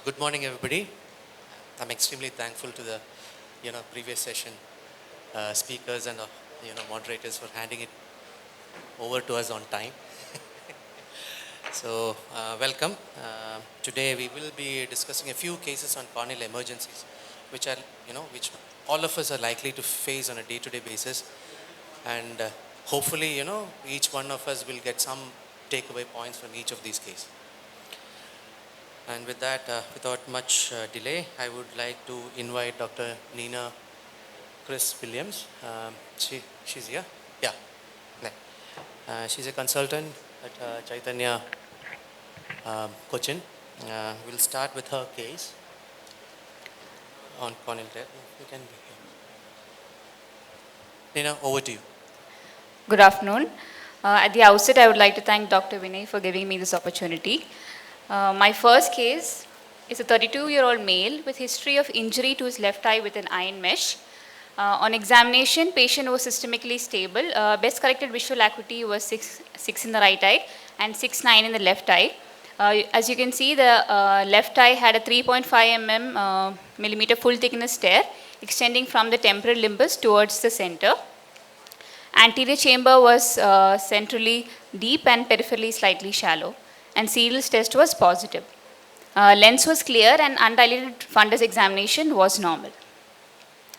Good morning, everybody. I'm extremely thankful to the previous session speakers and moderators for handing it over to us on time. So welcome. Today we will be discussing a few cases on corneal emergencies, which are which all of us are likely to face on a day-to-day basis, and hopefully each one of us will get some takeaway points from each of these cases. And with that, without much delay, I would like to invite Dr. Nina Chris Williams. She's here. Yeah. She's a consultant at Chaitanya Cochin. We'll start with her case on corneal tear. You can be here. Nina, over to you. Good afternoon. At the outset, I would like to thank Dr. Vinay for giving me this opportunity. My first case is a 32-year-old male with history of injury to his left eye with an iron mesh. On examination, patient was systemically stable. Best corrected visual acuity was 6 in the right eye and 6.9 in the left eye. As you can see, the left eye had a 3.5 millimeter full thickness tear extending from the temporal limbus towards the center. Anterior chamber was centrally deep and peripherally slightly shallow, and Seidl's test was positive. Lens was clear and undilated fundus examination was normal.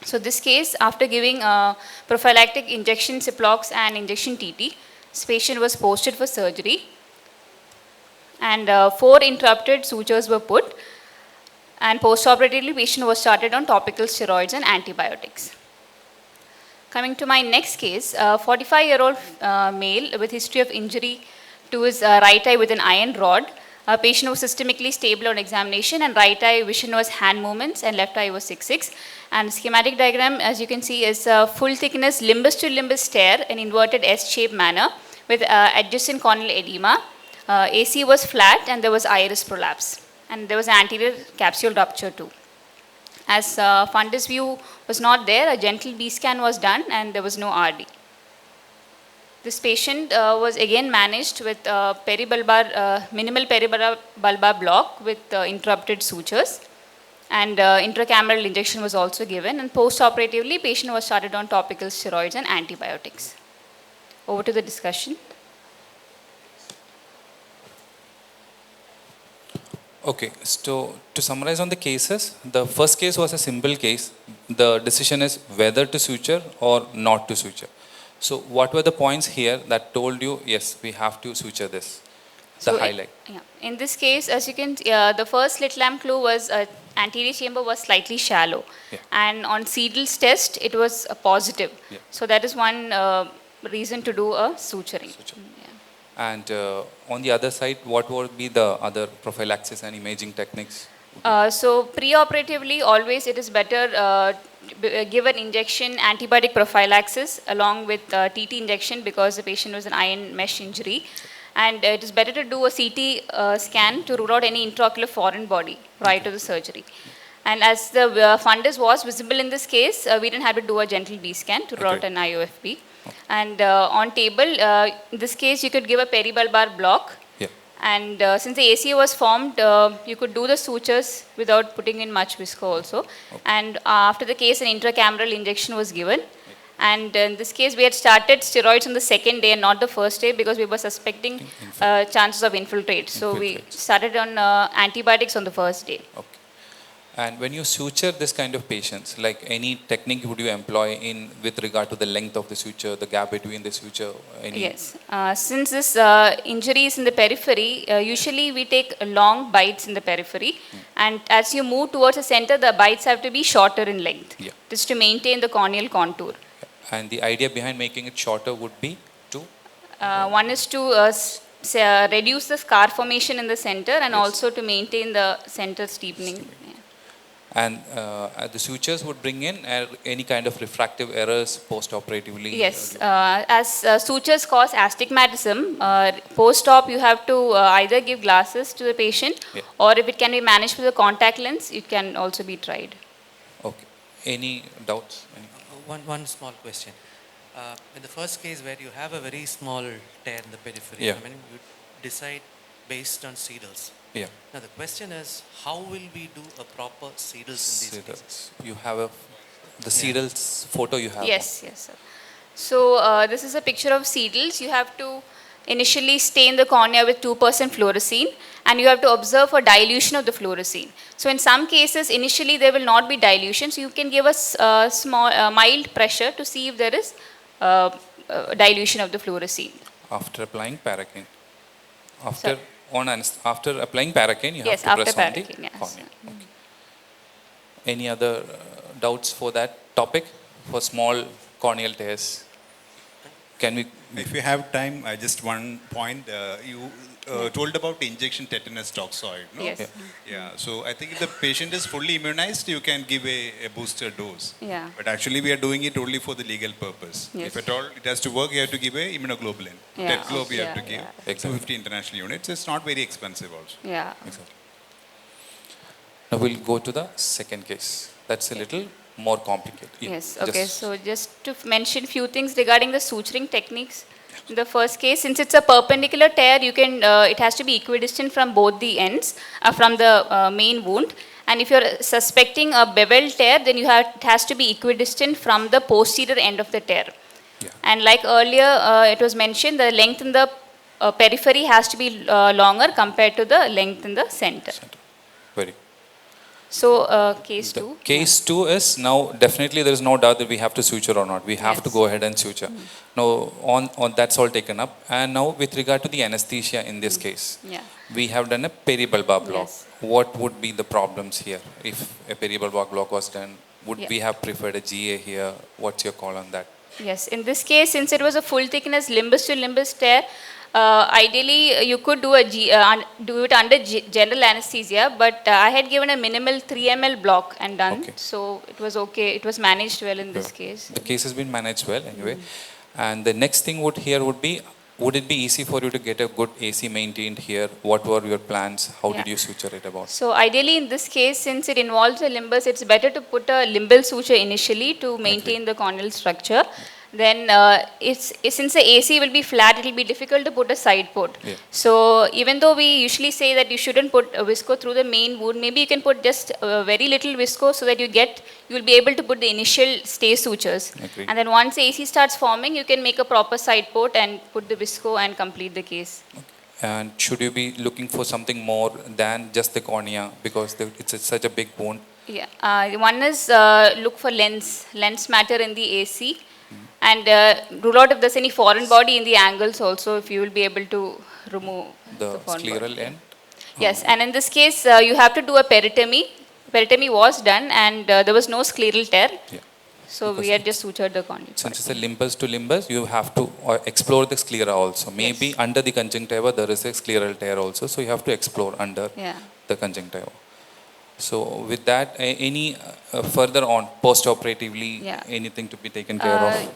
So this case, after giving prophylactic injection Ciplox and injection TT, this patient was posted for surgery, and 4 interrupted sutures were put, and post-operatively patient was started on topical steroids and antibiotics. Coming to my next case, 45-year-old male with history of injury to his right eye with an iron rod. Patient was systemically stable on examination, and right eye vision was hand movements and left eye was 6.6. And the schematic diagram, as you can see, is a full thickness limbus to limbus tear in inverted S-shaped manner with adjacent corneal edema. AC was flat and there was iris prolapse, and there was anterior capsule rupture too. As fundus view was not there, a gentle B scan was done and there was no RD. This patient was again managed with minimal peribulbar block with interrupted sutures, and intracameral injection was also given, and post-operatively patient was started on topical steroids and antibiotics. Over to the discussion. Okay, so to summarize on the cases, the first case was a simple case. The decision is whether to suture or not to suture. So what were the points here that told you, yes, we have to suture this? The highlight. In this case, as you can, the first slit lamp clue was anterior chamber was slightly shallow, and on Seidl's test, it was positive. So that is one reason to do a suturing. And on the other side, what would be the other prophylaxis and imaging techniques? So pre-operatively, always it is better give an injection antibiotic prophylaxis along with TT injection because the patient was an iron mesh injury. And it is better to do a CT scan to rule out any intraocular foreign body prior to the surgery. And as the fundus was visible in this case, we didn't have to do a gentle B scan to rule out an IOFB. And on table, in this case, you could give a peribulbar block. And since the ACA was formed, you could do the sutures without putting in much visco also. And after the case, an intracameral injection was given. And in this case, we had started steroids on the second day and not the first day because we were suspecting chances of infiltrate. So we started on antibiotics on the first day. And when you suture this kind of patients, like any technique would you employ with regard to the length of the suture, the gap between the suture? Yes. Since this injury is in the periphery, usually we take long bites in the periphery. And as you move towards the center, the bites have to be shorter in length. This to maintain the corneal contour. And the idea behind making it shorter would be to? One is to reduce the scar formation in the center and also to maintain the center steepening. And the sutures would bring in any kind of refractive errors post-operatively? Yes, as sutures cause astigmatism, post-op you have to either give glasses to the patient or if it can be managed with a contact lens, it can also be tried. Okay. Any doubts? One small question. In the first case where you have a very small tear in the periphery, I mean, you decide based on Seidl's. Yeah. Now the question is, how will we do a proper sedals in these cases? Sedals. You have the sedals photo you have. Yes, yes, sir. So this is a picture of sedals. You have to initially stain the cornea with 2% fluorescein, and you have to observe a dilution of the fluorescein. So in some cases, initially there will not be dilution, so you can give us small, mild pressure to see if there is dilution of the fluorescein. After applying paracaine. Sir. After applying paracaine, you have Yes, to after press on the paracaine, yes. cornea. Okay. Any other doubts for that topic? For small corneal tears? Can we? If you have time, I just one point. You told about injection tetanus toxoid, no? Yes. Yeah. So I think if the patient is fully immunized, you can give a booster dose. Yeah. But actually, we are doing it only for the legal purpose. Yes. If at all it has to work, you have to give a immunoglobulin. Yeah. Tet globe you have to Yeah, give. yeah. Exactly. 250 international units. It's not very expensive also. Yeah. Exactly. Now we'll go to the second case. That's a little more complicated. Yeah, Yes, okay. just- So just to mention few things regarding the suturing techniques. In the first case, since it's a perpendicular tear, you can it has to be equidistant from both the ends, from the main wound. And if you're suspecting a bevel tear, then it has to be equidistant from the posterior end of the tear. Yeah. And like earlier, it was mentioned, the length in the periphery has to be longer compared to the length in the center. Very. So case The 2. case 2 is now definitely there is no doubt that we have to suture or not. We have to Yes. go ahead and suture. Now on that's all taken up. And now with regard to the anesthesia in this case, Yeah. we have done a peribulbar block. Yes. What would be the problems here if a peribulbar block was done? Would Yeah. we have preferred a GA here? What's your call on that? Yes, in this case, since it was a full thickness limbus to limbus tear, ideally you could do it under general anesthesia, but I had given a minimal 3 ml block and done, Okay. so it was okay. It was managed well in this case. The case has been managed well anyway. And the next thing would be, would it be easy for you to get a good AC maintained here? What were your plans? How did Yeah. you suture it about? So ideally in this case, since it involves a limbus, it's better to put a limbal suture initially to maintain the corneal structure. Then since the AC will be flat, it will be difficult to put a side port. Yeah. So even though we usually say that you shouldn't put a visco through the main wound, maybe you can put just very little visco so that you will be able to put the initial stay sutures. Agreed. And then once the AC starts forming, you can make a proper side port and put the visco and complete the case. And should you be looking for something more than just the cornea because such a big wound? Yeah. One is look for lens matter in the AC. And rule out if there's any foreign body in the angles also, if you will be able to remove The foreign scleral body. end? Yes, and in this case, you have to do a peritomy. Peritomy was done and there was no scleral tear. Yeah. So Because we had just sutured the conduit. Since it's a limbus to limbus, you have to explore the sclera also. Maybe Yes. under the conjunctiva there is a scleral tear also, so you have to explore under Yeah. the conjunctiva. So with that, any further on post-operatively, Yeah. anything to be taken care of?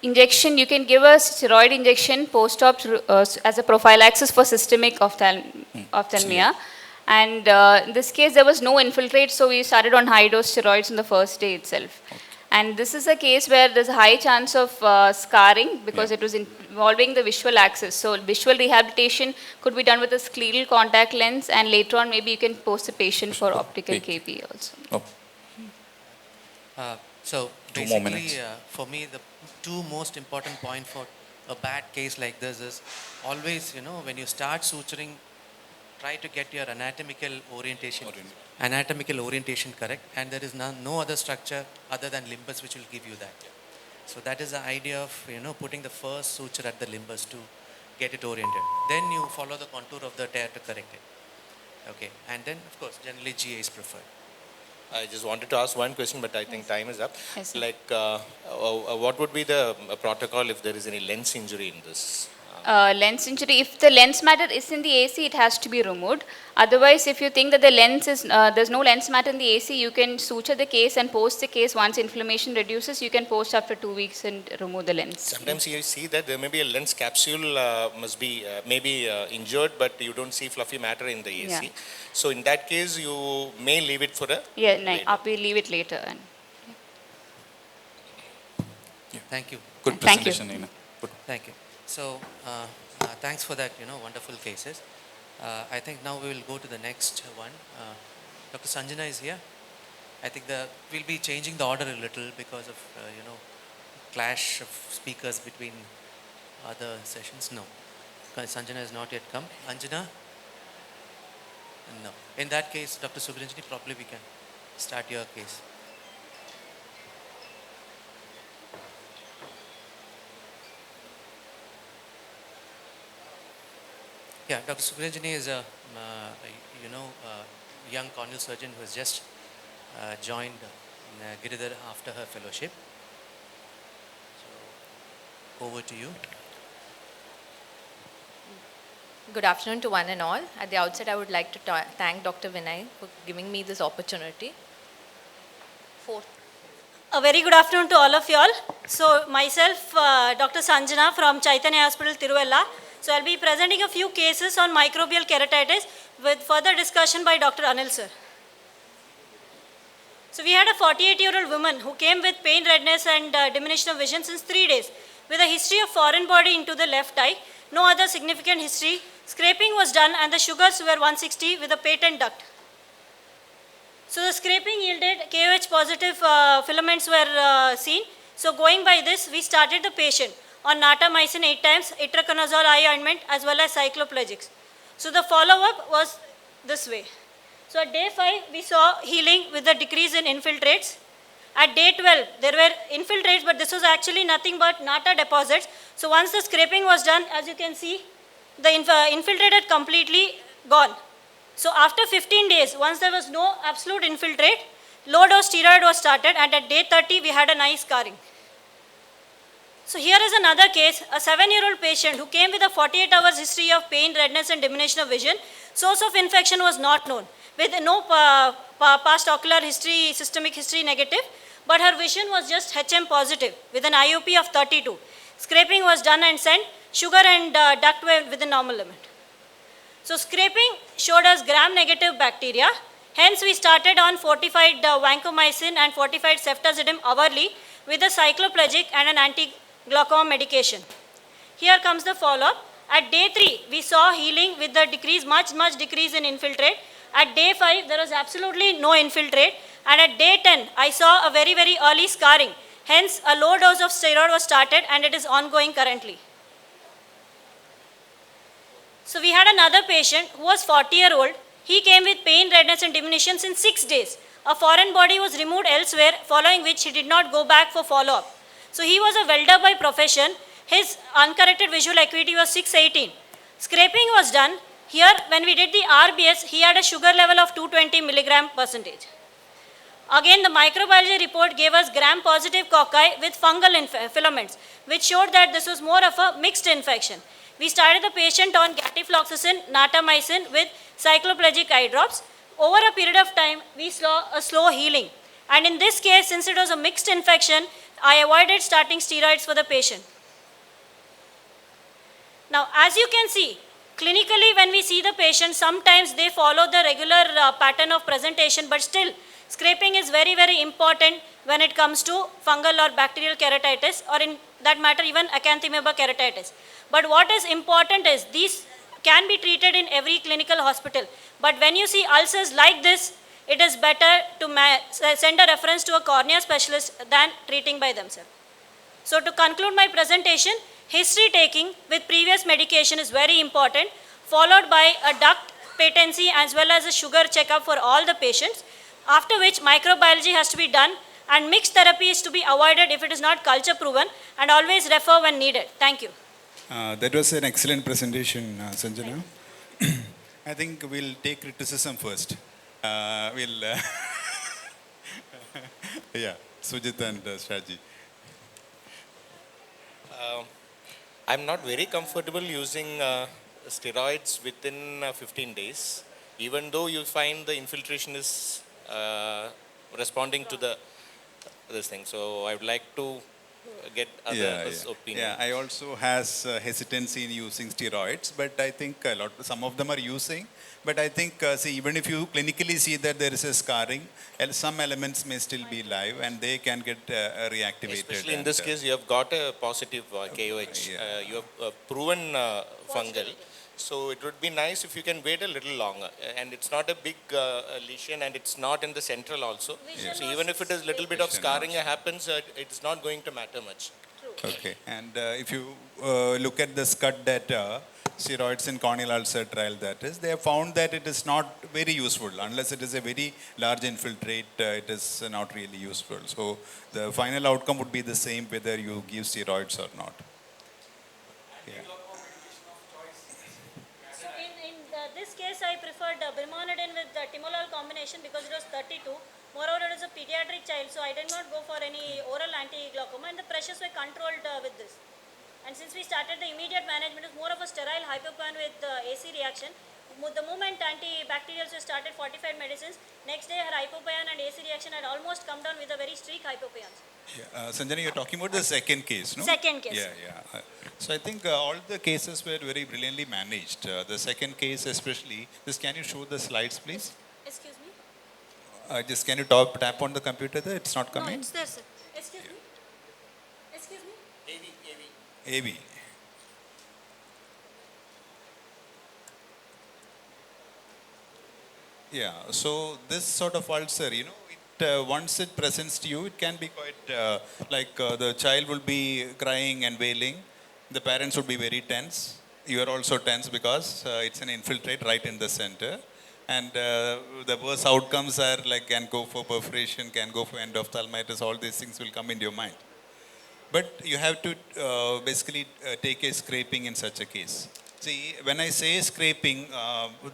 Injection, you can give a steroid injection post-op as a prophylaxis for systemic ophthalmia. And in this case, there was no infiltrate, so we started on high-dose steroids in the first day itself. And this is a case where there's a high chance of scarring because it was involving the visual axis. So visual rehabilitation could be done with a scleral contact lens, and later on maybe you can post the patient for optical KP also. Oh, So 2 more basically, minutes. for me, the two most important point for a bad case like this is always, when you start suturing, try to get your anatomical orientation correct, and there is no other structure other than limbus which will give you that. So that is the idea of, putting the first suture at the limbus to get it oriented. Then you follow the contour of the tear to correct it. Okay, and then of course, generally GA is preferred. I just wanted to ask one question, but I think time is up. Yes, sir. Like, what would be the protocol if there is any lens injury in this? Lens injury, if the lens matter is in the AC, it has to be removed. Otherwise, if you think that the lens is, there's no lens matter in the AC, you can suture the case and post the case. Once inflammation reduces, you can post after 2 weeks and remove the lens. Sometimes you see that there may be a lens capsule must be maybe injured, but you don't see fluffy matter in the AC. Yeah. So in that case, you may leave it for a Yeah, later. we'll leave it later. And Thank you. good Thank you. presentation, Nina. Good. Thank you. So, thanks for that, wonderful cases. I think now we will go to the next one. Dr. Sanjana is here. I think we'll be changing the order a little because of, clash of speakers between other sessions. No, Sanjana has not yet come. Anjana? No. In that case, Dr. Subranjani, probably we can start your case. Yeah, Dr. Subranjani is a young corneal surgeon who has just joined Giridhar after her fellowship. So, over to you. Good afternoon to one and all. At the outset, I would like to thank Dr. Vinay for giving me this opportunity. A very good afternoon to all of you all. So myself, Dr. Sanjana from Chaitanya Hospital, Tiruvalla. So I'll be presenting a few cases on microbial keratitis with further discussion by Dr. Anil sir. So we had a 48-year-old woman who came with pain, redness and diminution of vision since 3 days with a history of foreign body into the left eye, no other significant history. Scraping was done and the sugars were 160 with a patent duct. So the scraping yielded KOH positive filaments were seen. So going by this, we started the patient on natamycin 8 times, itraconazole eye ointment as well as cycloplegics. So the follow-up was this way. So at day 5, we saw healing with the decrease in infiltrates. At day 12, there were infiltrates, but this was actually nothing but nata deposits. So once the scraping was done, as you can see, the infiltrate had completely gone. So after 15 days, once there was no absolute infiltrate, low dose steroid was started, and at day 30, we had a nice scarring. So here is another case, a 7-year-old patient who came with a 48 hours history of pain, redness and diminution of vision. Source of infection was not known, with no past ocular history, systemic history negative, but her vision was just HM positive with an IOP of 32. Scraping was done and sent, sugar and duct were within normal limit. So scraping showed us gram-negative bacteria. Hence, we started on fortified vancomycin and fortified ceftazidime hourly with a cycloplegic and an anti-glaucoma medication. Here comes the follow-up. At day 3, we saw healing with the decrease, much decrease in infiltrate. At day 5, there was absolutely no infiltrate. And at day 10, I saw a very early scarring. Hence, a low dose of steroid was started and it is ongoing currently. So we had another patient who was 40-year-old. He came with pain, redness and diminution in 6 days. A foreign body was removed elsewhere, following which he did not go back for follow-up. So he was a welder by profession. His uncorrected visual acuity was 618. Scraping was done. Here, when we did the RBS, he had a sugar level of 220 milligram percentage. Again, the microbiology report gave us gram-positive cocci with fungal filaments, which showed that this was more of a mixed infection. We started the patient on gatifloxacin, natamycin with cycloplegic eye drops. Over a period of time, we saw a slow healing. And in this case, since it was a mixed infection, I avoided starting steroids for the patient. Now, as you can see, clinically when we see the patient, sometimes they follow the regular pattern of presentation, but still, scraping is very important when it comes to fungal or bacterial keratitis, or in that matter, even acanthamoeba keratitis. But what is important is these can be treated in every clinical hospital. But when you see ulcers like this, it is better to send a reference to a cornea specialist than treating by themselves. So to conclude my presentation, history taking with previous medication is very important, followed by a duct patency as well as a sugar checkup for all the patients, after which microbiology has to be done and mixed therapy is to be avoided if it is not culture proven, and always refer when needed. Thank you. That was an excellent presentation, Sanjana. I think we'll take criticism first. Yeah, Sujit and Shaji. I'm not very comfortable using steroids within 15 days, even though you find the infiltration is responding to this thing. So I would like to get others' opinion. Yeah, I also has hesitancy in using steroids, but I think some of them are using. But I think, see, even if you clinically see that there is a scarring, some elements may still be live and they can get reactivated. Especially in this case, you have got a positive KOH. You have proven fungal. So it would be nice if you can wait a little longer. And it's not a big lesion, and it's not in the central also. Vision So was even if it is a little bit of Vision scarring also. happens, it's not going to matter much. Okay, and if you look at the SCUD data, steroids in corneal ulcer trial that is, they have found that it is not very useful. Unless it is a very large infiltrate, it is not really useful. So the final outcome would be the same whether you give steroids or not. Yeah. So in this case, I preferred brimonidine with the timolol combination because it was 32. Moreover, it was a pediatric child, so I did not go for any oral anti-glaucoma, and the pressures were controlled with this. And since we started the immediate management, it was more of a sterile hypopan with AC reaction. The moment antibacterials were started, 45 medicines, next day her hypopan and AC reaction had almost come down with a very streak hypopans. Yeah. Sanjana, you're talking about the second case, no? Second case. Yeah, yeah. So I think all the cases were very brilliantly managed. The second case especially, just can you show the slides, please? Excuse me? Just can you tap on the computer there? It's not No, coming? it's there, sir. Excuse me? Excuse me? AV. Yeah, so this sort of ulcer, once it presents to you, it can be quite the child will be crying and wailing. The parents would be very tense. You are also tense because it's an infiltrate right in the center. And the worst outcomes are can go for perforation, can go for endophthalmitis, all these things will come into your mind. But you have to basically take a scraping in such a case. See, when I say scraping,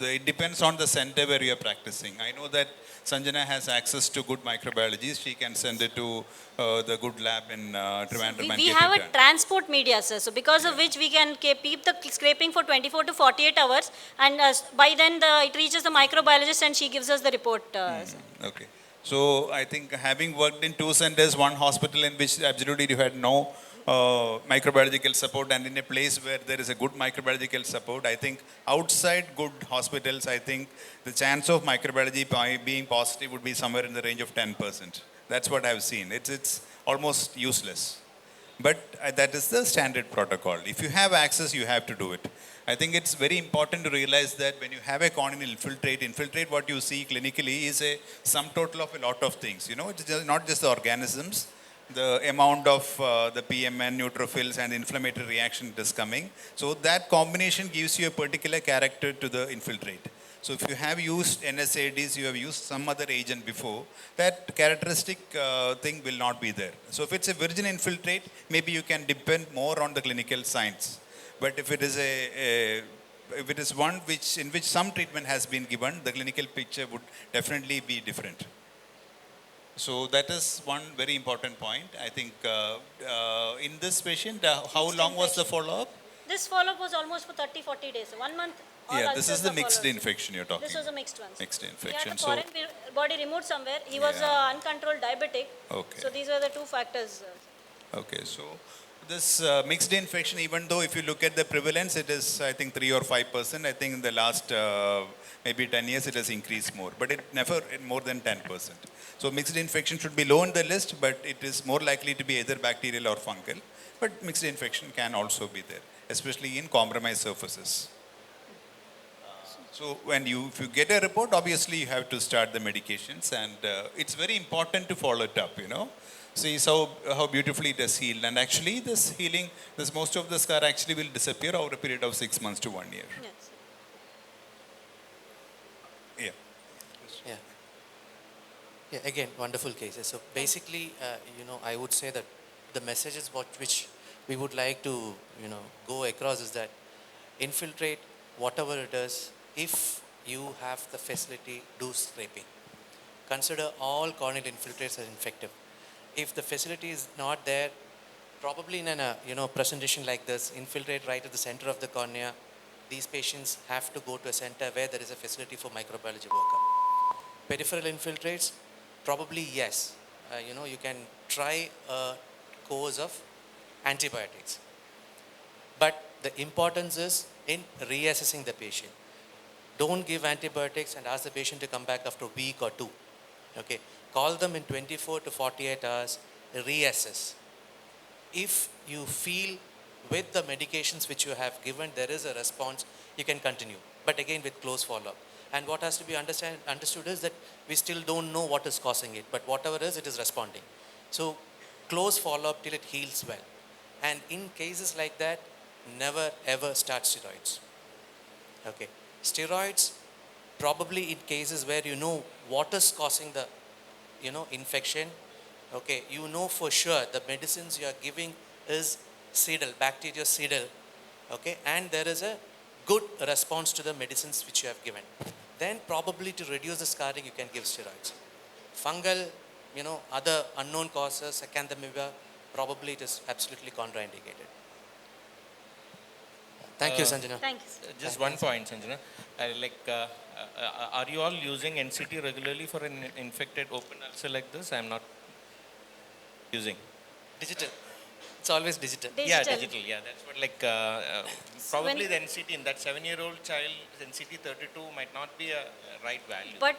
it depends on the center where you are practicing. I know that Sanjana has access to good microbiology. She can send it to the good lab in Trivandrum and We get have it a done. transport media, sir. So because of which we can keep the scraping for 24 to 48 hours, and by then it reaches the microbiologist and she gives us the report. Sir. Okay. So I think having worked in two centers, one hospital in which absolutely you had no microbiological support, and in a place where there is a good microbiological support, I think outside good hospitals, I think the chance of microbiology being positive would be somewhere in the range of 10%. That's what I've seen. It's almost useless. But that is the standard protocol. If you have access, you have to do it. I think it's very important to realize that when you have a corneal infiltrate what you see clinically is a sum total of a lot of things. It's not just the organisms, the amount of the PMN, neutrophils, and inflammatory reaction that is coming. So that combination gives you a particular character to the infiltrate. So if you have used NSAIDs, you have used some other agent before, that characteristic thing will not be there. So if it's a virgin infiltrate, maybe you can depend more on the clinical science. But if it is if it is one in which some treatment has been given, the clinical picture would definitely be different. So that is one very important point. I think in this patient, how long was the follow-up? This follow-up was almost for 30-40 days. 1 month. Yeah, this is the mixed infection you're talking This was a about. mixed one. Mixed He had infection. a So, foreign body removed somewhere. He was Yeah. uncontrolled diabetic. Okay. So these were the two factors. okay, so this mixed infection, even though if you look at the prevalence, it is, I think, 3 or 5%. I think in the last maybe 10 years, it has increased more, but it never more than 10%. So mixed infection should be low on the list, but it is more likely to be either bacterial or fungal. But mixed infection can also be there, especially in compromised surfaces. So if you get a report, obviously you have to start the medications, and it's very important to follow it up, See how beautifully it has healed. And actually this healing, most of the scar actually will disappear over a period of 6 months to 1 year. Yes. Yeah. Yeah. Yeah, again, wonderful cases. So basically, I would say that the messages which we would like to, go across is that infiltrate whatever it is. If you have the facility, do scraping. Consider all corneal infiltrates as infective. If the facility is not there, probably in a presentation like this, infiltrate right at the center of the cornea, these patients have to go to a center where there is a facility for microbiology workup. Peripheral infiltrates, probably yes. You can try a course of antibiotics. But the importance is in reassessing the patient. Don't give antibiotics and ask the patient to come back after a week or two. Okay, call them in 24 to 48 hours, reassess. If you feel with the medications which you have given, there is a response, you can continue. But again, with close follow-up. And what has to be understood is that we still don't know what is causing it, but whatever is, it is responding. So close follow-up till it heals well. And in cases like that, never ever start steroids. Okay. Steroids, probably in cases where you know what is causing the, infection. Okay. You know for sure the medicines you are giving is bacteria bactericidal. Okay. And there is a good response to the medicines which you have given. Then probably to reduce the scarring, you can give steroids. Fungal, other unknown causes, acanthamoeba, probably it is absolutely contraindicated. Thank you, Sanjana. Thank you. Just one point, Sanjana. Are you all using NCT regularly for an infected open ulcer like this? I am not using. Digital. It's always digital. Yeah, digital. Yeah, that's what probably when- the NCT in that 7-year-old child, NCT 32 might not be a right value. But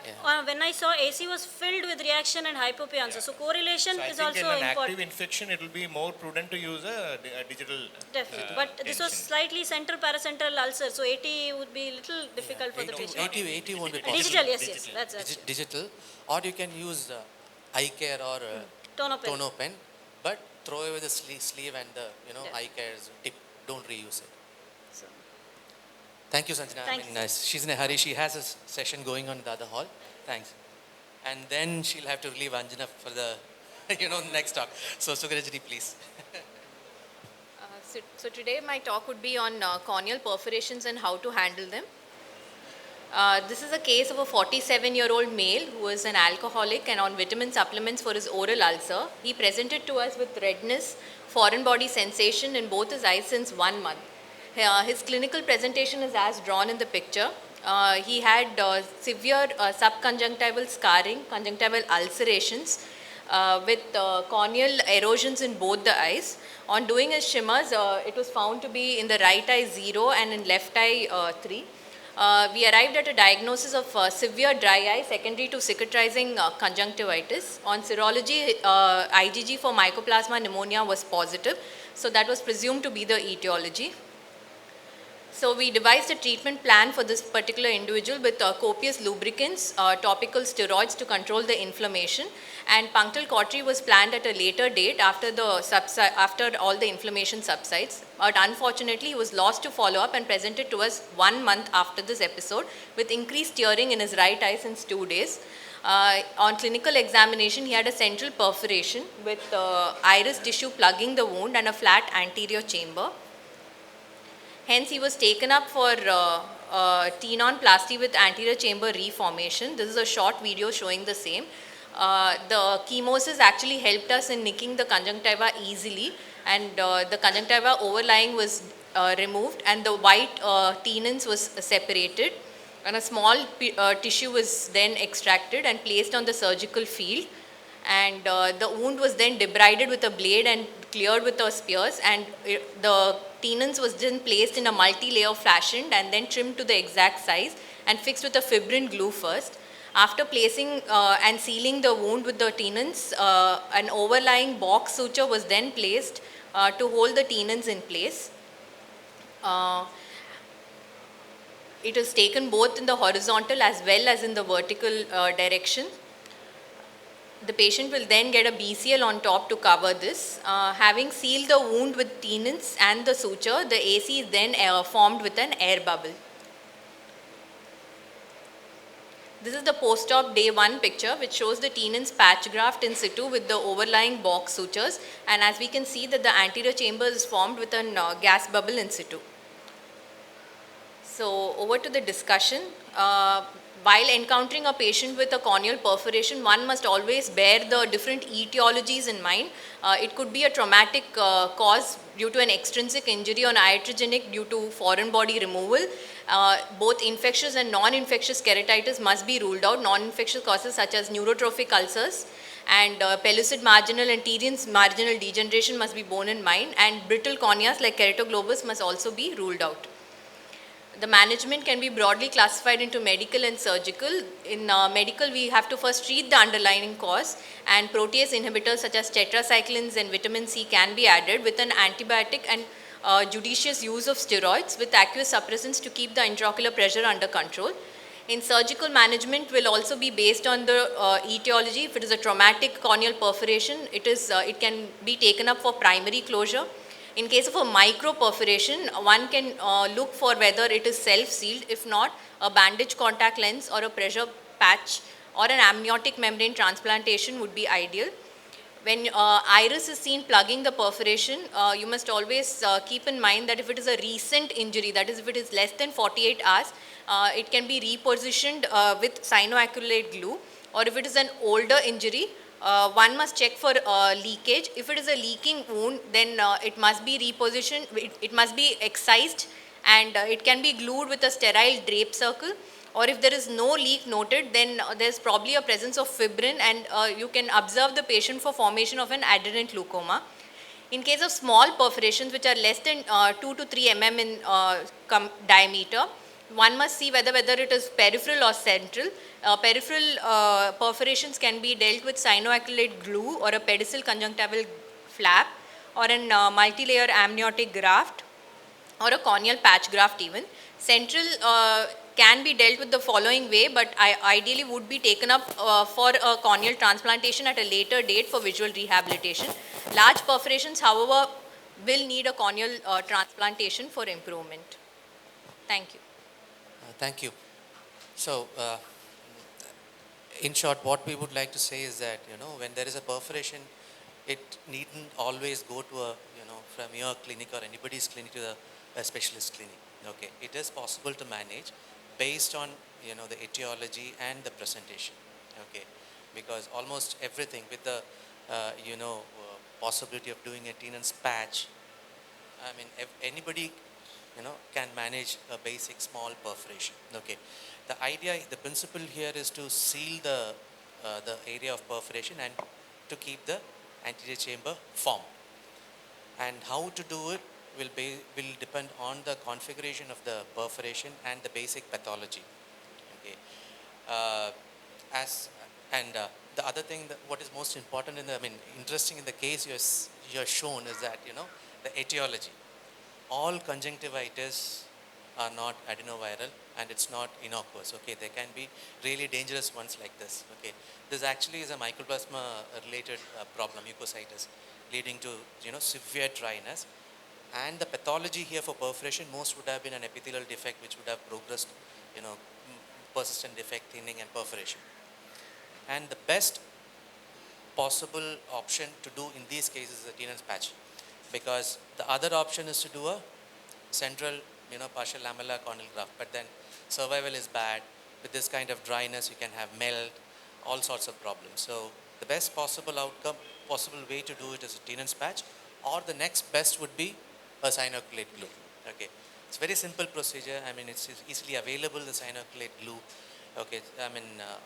when I saw AC was filled with reaction and hypopianza, so correlation So I is think also in an active important. infection, it will be more prudent to use a digital. Definitely. But this was tension. slightly central paracentral ulcer, so 80 would be a little difficult for the patient. 80 won't be possible. Digital, yes. That's Digital. Or you can use eye care or Tono pen. but throw away the sleeve and the Yeah. eye care's tip. Don't reuse it. So, Thank you, Sanjana. Thank you. She's in a hurry. She has a session going on in the other hall. Thanks. And then she'll have to leave Anjana for the next talk. So Sugarajini, please. So today my talk would be on corneal perforations and how to handle them. This is a case of a 47-year-old male who is an alcoholic and on vitamin supplements for his oral ulcer. He presented to us with redness, foreign body sensation in both his eyes since 1 month. His clinical presentation is as drawn in the picture. He had severe subconjunctival scarring, conjunctival ulcerations with corneal erosions in both the eyes. On doing his shimmers, it was found to be in the right eye 0 and in left eye 3. We arrived at a diagnosis of severe dry eye secondary to cicatrizing conjunctivitis. On serology, IgG for mycoplasma pneumonia was positive, so that was presumed to be the etiology. So we devised a treatment plan for this particular individual with copious lubricants, topical steroids to control the inflammation, and punctal cautery was planned at a later date after all the inflammation subsides. But unfortunately, he was lost to follow-up and presented to us 1 month after this episode with increased tearing in his right eye since 2 days. On clinical examination, he had a central perforation with iris tissue plugging the wound and a flat anterior chamber. Hence, he was taken up for tenonplasty with anterior chamber reformation. This is a short video showing the same. The chemosis actually helped us in nicking the conjunctiva easily, and the conjunctiva overlying was removed and the white tenons was separated, and a small tissue was then extracted and placed on the surgical field, and the wound was then debrided with a blade and cleared with the spears, and the tenons was then placed in a multi-layer fashion and then trimmed to the exact size and fixed with a fibrin glue first. After placing and sealing the wound with the tenons, an overlying box suture was then placed to hold the tenons in place. It is taken both in the horizontal as well as in the vertical direction. The patient will then get a BCL on top to cover this. Having sealed the wound with tenons and the suture, the AC is then formed with an air bubble. This is the post-op day 1 picture, which shows the tenons patch graft in situ with the overlying box sutures, and as we can see that the anterior chamber is formed with a gas bubble in situ. So over to the discussion. While encountering a patient with a corneal perforation, one must always bear the different etiologies in mind. It could be a traumatic cause due to an extrinsic injury or iatrogenic due to foreign body removal. Both infectious and non-infectious keratitis must be ruled out. Non-infectious causes such as neurotrophic ulcers and pellucid marginal and Terrien's marginal degeneration must be borne in mind, and brittle corneas like keratoglobus must also be ruled out. The management can be broadly classified into medical and surgical. In medical, we have to first treat the underlying cause, and protease inhibitors such as tetracyclines and vitamin C can be added with an antibiotic, and judicious use of steroids with aqueous suppressants to keep the intraocular pressure under control. In surgical management will also be based on the etiology. If it is a traumatic corneal perforation, it can be taken up for primary closure. In case of a micro perforation, one can look for whether it is self-sealed. If not, a bandage contact lens or a pressure patch or an amniotic membrane transplantation would be ideal. When iris is seen plugging the perforation, you must always keep in mind that if it is a recent injury, that is if it is less than 48 hours, it can be repositioned with cyanoacrylate glue, or if it is an older injury, one must check for leakage. If it is a leaking wound, then it must be repositioned, it must be excised, and it can be glued with a sterile drape circle. Or if there is no leak noted, then there's probably a presence of fibrin, and you can observe the patient for formation of an adherent glaucoma. In case of small perforations which are less than 2 to 3 mm in diameter, one must see whether it is peripheral or central. Peripheral perforations can be dealt with cyanoacrylate glue or a pedicel conjunctival flap or an multi-layer amniotic graft or a corneal patch graft even. Central can be dealt with the following way, but ideally would be taken up for a corneal transplantation at a later date for visual rehabilitation. Large perforations, however, will need a corneal transplantation for improvement. Thank you. Thank you. So, in short, what we would like to say is that, when there is a perforation, it needn't always go to from your clinic or anybody's clinic to a specialist clinic. Okay, it is possible to manage based on, the etiology and the presentation. Okay, because almost everything with the, possibility of doing a Tenon's patch, I mean, anybody, can manage a basic small perforation. Okay, the principle here is to seal the area of perforation and to keep the anterior chamber formed. And how to do it will depend on the configuration of the perforation and the basic pathology. Okay, the other thing that what is most important interesting in the case you're shown is that the etiology. All conjunctivitis are not adenoviral and it's not innocuous. Okay, there can be really dangerous ones like this. Okay, this actually is a mycoplasma related problem, mucositis, leading to severe dryness. And the pathology here for perforation most would have been an epithelial defect which would have progressed, persistent defect, thinning and perforation. And the best possible option to do in these cases is a Tenon's patch, because the other option is to do a central, partial lamellar corneal graft, but then survival is bad. With this kind of dryness, you can have melt, all sorts of problems. So the best possible outcome, possible way to do it is a Tenon's patch, or the next best would be a cyanoacrylate glue. Okay, it's very simple procedure. It's easily available, the cyanoacrylate glue. Okay,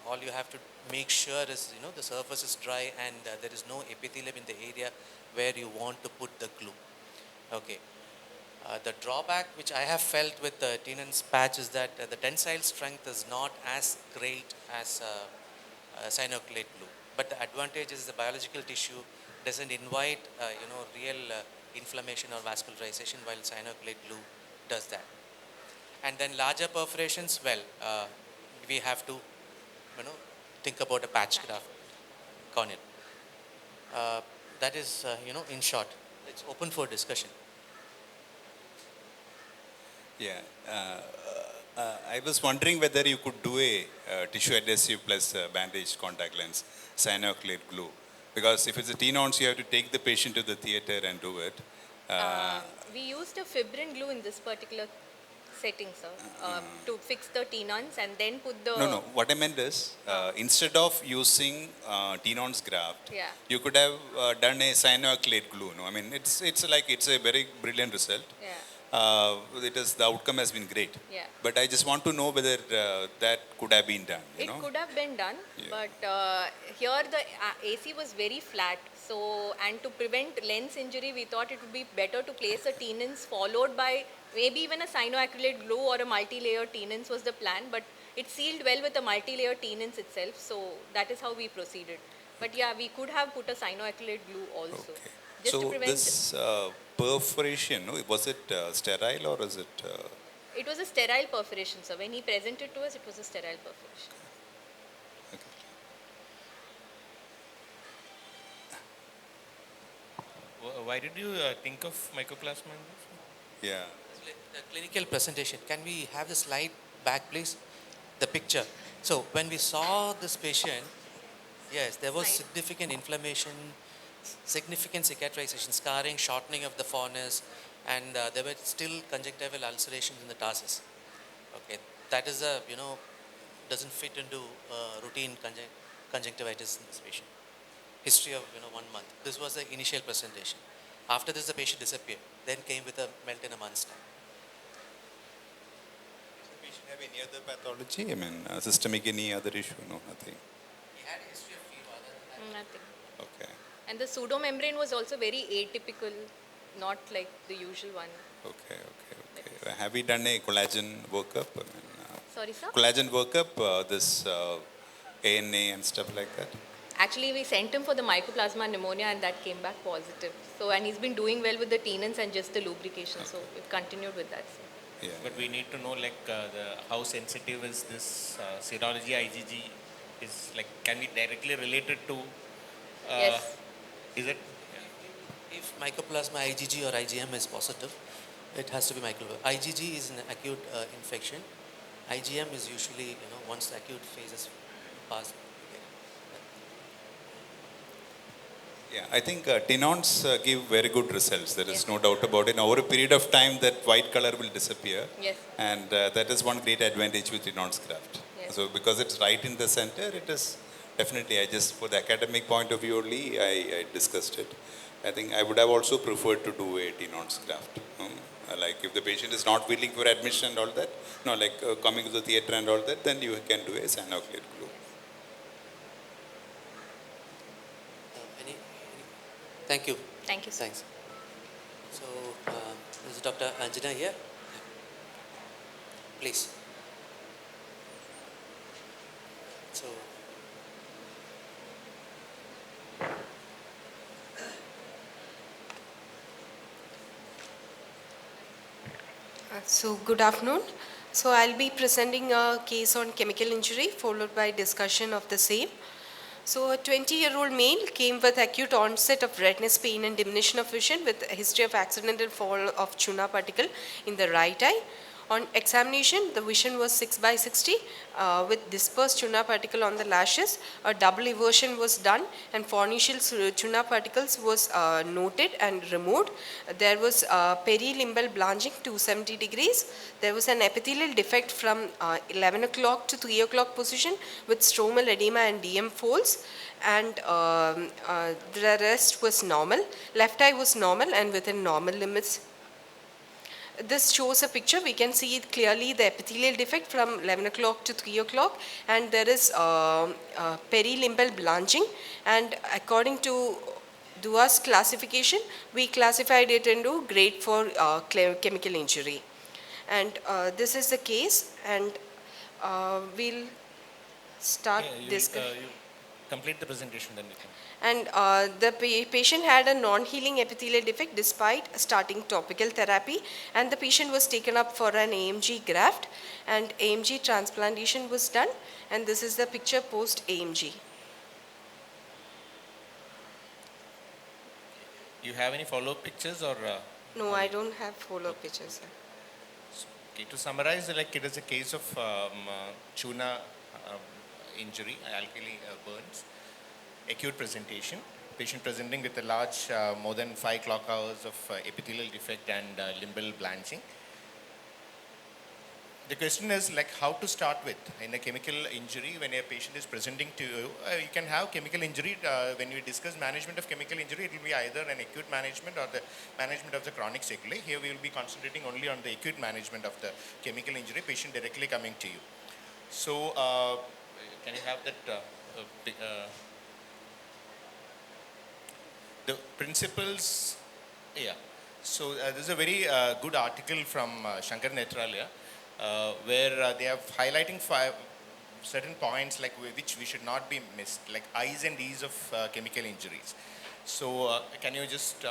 all you have to make sure is the surface is dry and there is no epithelium in the area where you want to put the glue. Okay, the drawback which I have felt with the Tenon's patch is that the tensile strength is not as great as cyanoacrylate glue, but the advantage is the biological tissue doesn't invite real inflammation or vascularization, while cyanoacrylate glue does that. And then larger perforations, we have to think about a patch graft corneal. That is in short. It's open for discussion. Yeah, I was wondering whether you could do a tissue adhesive plus bandage contact lens, cyanoacrylate glue. Because if it's a Tenon's, you have to take the patient to the theater and do it. We used a fibrin glue in this particular setting, sir, to fix the Tenon's and then put the... No. What I meant is, instead of using Tenon's graft, Yeah. you could have done a cyanoacrylate glue. No, it's a very brilliant result. Yeah. The outcome has been great. Yeah. But I just want to know whether that could have been done. It could have been done, Yeah. but here the AC was very flat. So, and to prevent lens injury, we thought it would be better to place a Tenon's followed by maybe even a cyanoacrylate glue or a multi-layer Tenon's was the plan, but it sealed well with a multi-layer Tenon's itself. So that is how we proceeded. But yeah, we could have put a cyanoacrylate glue also. Okay. Just to So prevent... this perforation, no? Was it sterile or is it? It was a sterile perforation, sir. When he presented to us, it was a sterile perforation. Why did you think of mycoplasma in this? Yeah. The clinical presentation. Can we have the slide back, please? The picture. So when we saw this patient, yes, there was significant inflammation, significant cicatrization, scarring, shortening of the fornix, and there were still conjunctival ulcerations in the tarsus. Okay, that is a, doesn't fit into routine conjunctivitis in this patient. History of, 1 month. This was the initial presentation. After this, the patient disappeared. Then came with a melt in a month's time. Does the patient have any other pathology? I mean, systemic, any other issue? No, nothing. He had a history of fever other than that. Nothing. Okay. And the pseudomembrane was also very atypical, not like the usual one. Okay. Have we done a collagen workup? I mean, Sorry, sir? collagen workup, this ANA and stuff like that? Actually, we sent him for the mycoplasma pneumonia and that came back positive. So, and he's been doing well with the tenants and just the lubrication. So, we've continued with that, sir. Yeah. But we need to know how sensitive is this serology IgG is like, can we directly relate it to? Yes. Is it? If mycoplasma IgG or IgM is positive, it has to be mycoplasma. IgG is an acute infection. IgM is usually, once the acute phase is passed. Yeah, I think tenons give very good results. There is no doubt about it. Over a period of time, that white color will disappear. Yes. And that is one great advantage with tenons graft. Yes. So because it's right in the center, it is definitely, for the academic point of view only, I discussed it. I think I would have also preferred to do a tenons graft. Like if the patient is not willing for admission and all that, coming to the theater and all that, then you can do a cyanocolate glue. Thank you. Thank you, sir. Thanks. So, is Dr. Anjana here? Please. So, So good afternoon. So I'll be presenting a case on chemical injury followed by discussion of the same. So a 20-year-old male came with acute onset of redness, pain and diminution of vision with a history of accidental fall of tuna particle in the right eye. On examination, the vision was 6/60 with dispersed tuna particle on the lashes. A double eversion was done and fornicial tuna particles was noted and removed. There was perilimbal blanching 270 degrees. There was an epithelial defect from 11 o'clock to 3 o'clock position with stromal edema and DM folds, and the rest was normal. Left eye was normal and within normal limits. This shows a picture. We can see it clearly, the epithelial defect from 11 o'clock to 3 o'clock, and there is perilimbal blanching, and according to Dua's classification, we classified it into grade 4 chemical injury. And this is the case, and we'll start this. You complete the presentation, then we can. And the patient had a non-healing epithelial defect despite starting topical therapy, and the patient was taken up for an AMG graft, and AMG transplantation was done, and this is the picture post AMG. You have any follow-up pictures or? No, I don't have follow-up pictures. Okay, to summarize, it is a case of tuna injury, alkali burns. Acute presentation, patient presenting with a large more than 5 clock hours of epithelial defect and limbal blanching. The question is how to start with in a chemical injury when a patient is presenting to you. You can have chemical injury. When we discuss management of chemical injury, it will be either an acute management or the management of the chronic sequelae. Here we will be concentrating only on the acute management of the chemical injury, patient directly coming to you. So can you have that the principles, yeah. So there's a very good article from Shankar Netralia where they are highlighting certain points which we should not be missed, like I's and E's of chemical injuries. So can you just...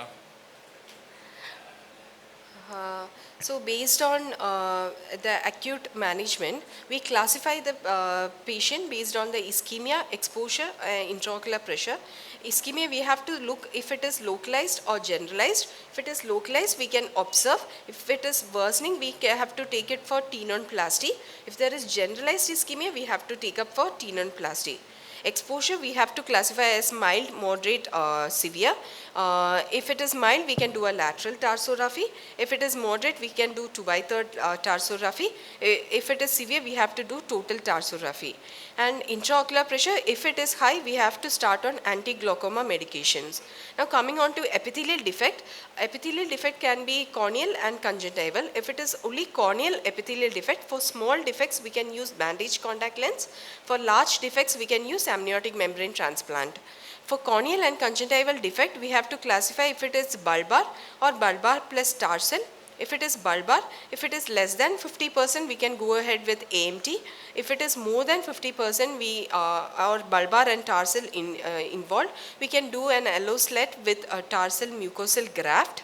So based on the acute management, we classify the patient based on the ischemia, exposure, intraocular pressure. Ischemia, we have to look if it is localized or generalized. If it is localized, we can observe. If it is worsening, we have to take it for tenonplasty. If there is generalized ischemia, we have to take up for tenonplasty. Exposure, we have to classify as mild, moderate, severe. If it is mild, we can do a lateral tarsography. If it is moderate, we can do 2/3 tarsography. If it is severe, we have to do total tarsography. And intraocular pressure, if it is high, we have to start on anti-glaucoma medications. Now coming on to epithelial defect can be corneal and conjunctival. If it is only corneal epithelial defect, for small defects, we can use bandage contact lens. For large defects, we can use amniotic membrane transplant. For corneal and conjunctival defect, we have to classify if it is bulbar or bulbar plus tarsal. If it is bulbar, if it is less than 50%, we can go ahead with AMT. If it is more than 50%, our bulbar and tarsal involved, we can do an alloslet with a tarsal mucosal graft.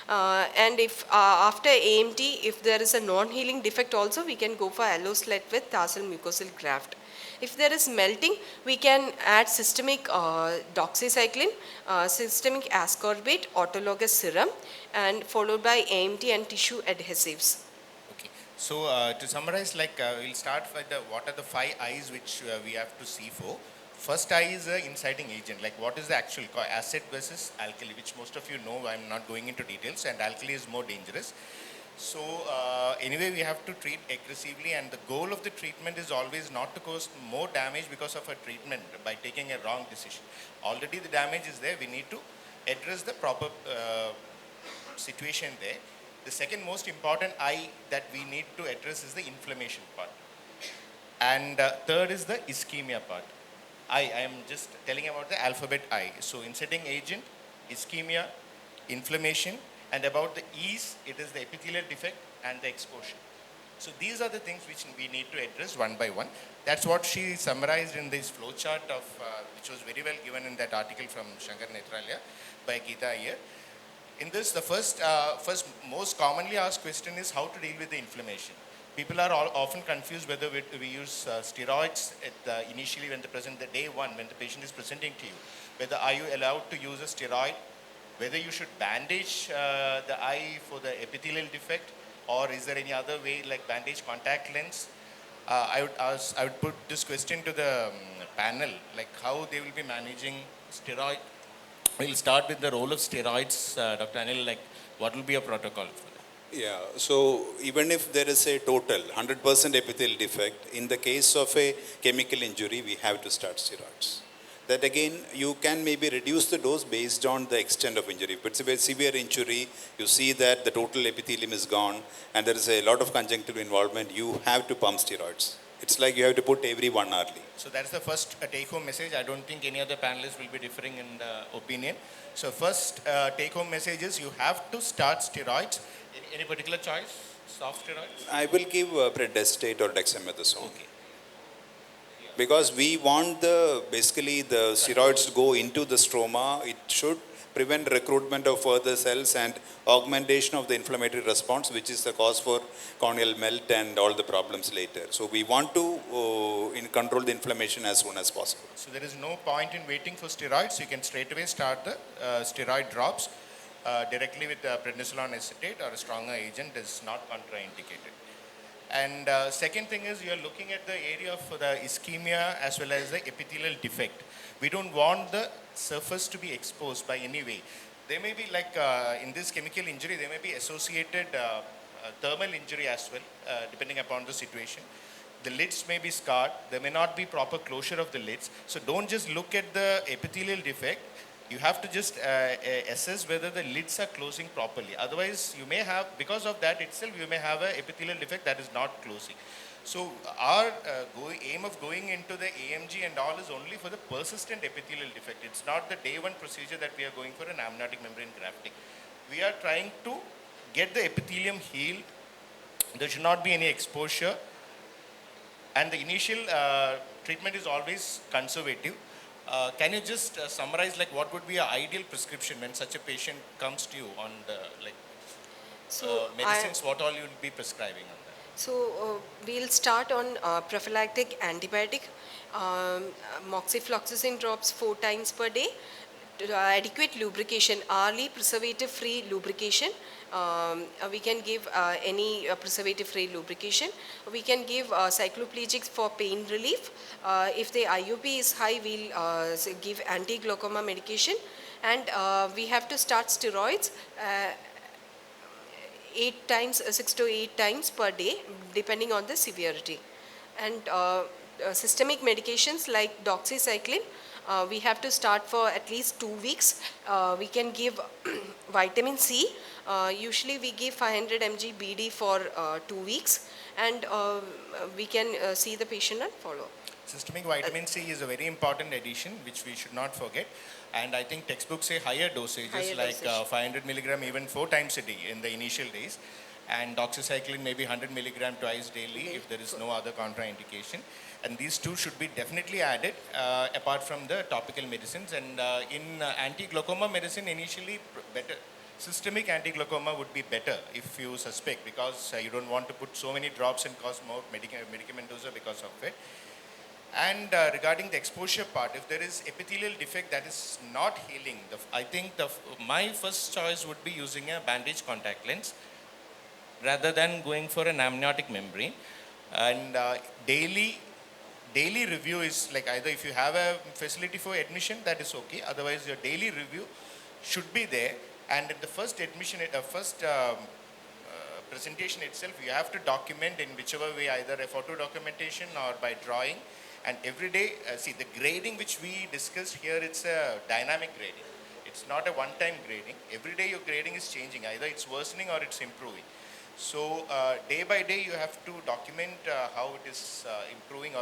And if after AMT, if there is a non-healing defect also, we can go for alloslet with tarsal mucosal graft. If there is melting, we can add systemic doxycycline, systemic ascorbate, autologous serum, and followed by AMT and tissue adhesives. Okay. So to summarize, we'll start with what are the 5 I's which we have to see for. First I is inciting agent, like what is the actual acid versus alkali, which most of you know. I'm not going into details, and alkali is more dangerous. So anyway, we have to treat aggressively, and the goal of the treatment is always not to cause more damage because of a treatment by taking a wrong decision. Already the damage is there, we need to address the proper situation there. The second most important I that we need to address is the inflammation part. And third is the ischemia part. I am just telling about the alphabet I. So inciting agent, ischemia, inflammation, and about the E's, it is the epithelial defect and the exposure. So these are the things which we need to address one by one. That's what she summarized in this flowchart of, which was very well given in that article from Shankar Netralya by Geeta here. In this, the first most commonly asked question is how to deal with the inflammation. People are often confused whether we use steroids initially when they present the day one, when the patient is presenting to you. Whether are you allowed to use a steroid, whether you should bandage the eye for the epithelial defect, or is there any other way like bandage contact lens. I would put this question to the panel, like how they will be managing steroid. We'll start with the role of steroids, Dr. Anil, like what will be a protocol for that? Yeah, so even if there is a total 100% epithelial defect, in the case of a chemical injury, we have to start steroids. That again, you can maybe reduce the dose based on the extent of injury. If it's a very severe injury, you see that the total epithelium is gone and there is a lot of conjunctival involvement, you have to pump steroids. It's like you have to put every 1 hourly. So that's the first take-home message. I don't think any other panelists will be differing in the opinion. So first take-home message is you have to start steroids. Any particular choice? Soft steroids? I will give predestate or dexamethasone. Okay. Because we want basically the steroids to go into the stroma. It should prevent recruitment of further cells and augmentation of the inflammatory response, which is the cause for corneal melt and all the problems later. So we want to control the inflammation as soon as possible. So there is no point in waiting for steroids. You can straight away start the steroid drops directly with prednisolone acetate or a stronger agent is not contraindicated. And second thing is you are looking at the area of the ischemia as well as the epithelial defect. We don't want the surface to be exposed by any way. There may be like in this chemical injury, there may be associated thermal injury as well, depending upon the situation. The lids may be scarred. There may not be proper closure of the lids. So don't just look at the epithelial defect. You have to just assess whether the lids are closing properly. Otherwise, you may have, because of that itself, you may have an epithelial defect that is not closing. So our aim of going into the AMG and all is only for the persistent epithelial defect. It's not the day one procedure that we are going for an amniotic membrane grafting. We are trying to get the epithelium healed. There should not be any exposure. And the initial treatment is always conservative. Can you just summarize like what would be an ideal prescription when such a patient comes to you on the like? So, medicines, what all you will be prescribing on that? We'll start on prophylactic antibiotic, moxifloxacin drops 4 times per day, adequate lubrication, hourly preservative-free lubrication. We can give any preservative-free lubrication. We can give cycloplegics for pain relief. If the IUP is high, we'll give anti-glaucoma medication. And we have to start steroids 6 to 8 times per day, depending on the severity. And systemic medications like doxycycline, we have to start for at least 2 weeks. We can give vitamin C. Usually we give 500 mg BD for 2 weeks, and we can see the patient and follow. Systemic vitamin C is a very important addition which we should not forget. And I think textbooks say higher dosages Higher like dosage. 500 milligram even 4 times a day in the initial days. And doxycycline maybe 100 milligram twice daily if there is no other contraindication. And these two should be definitely added apart from the topical medicines. And in anti-glaucoma medicine initially better. Systemic anti-glaucoma would be better if you suspect, because you don't want to put so many drops and cause more medicamentosa because of it. And regarding the exposure part, if there is epithelial defect that is not healing, I think my first choice would be using a bandage contact lens rather than going for an amniotic membrane. And daily review is like, either if you have a facility for admission, that is okay. Otherwise, your daily review should be there. And at the first admission, presentation itself, you have to document in whichever way, either a photo documentation or by drawing. And every day, see the grading which we discussed here, it's a dynamic grading. It's not a one-time grading. Every day your grading is changing. Either it's worsening or it's improving. So day by day you have to document how it is improving.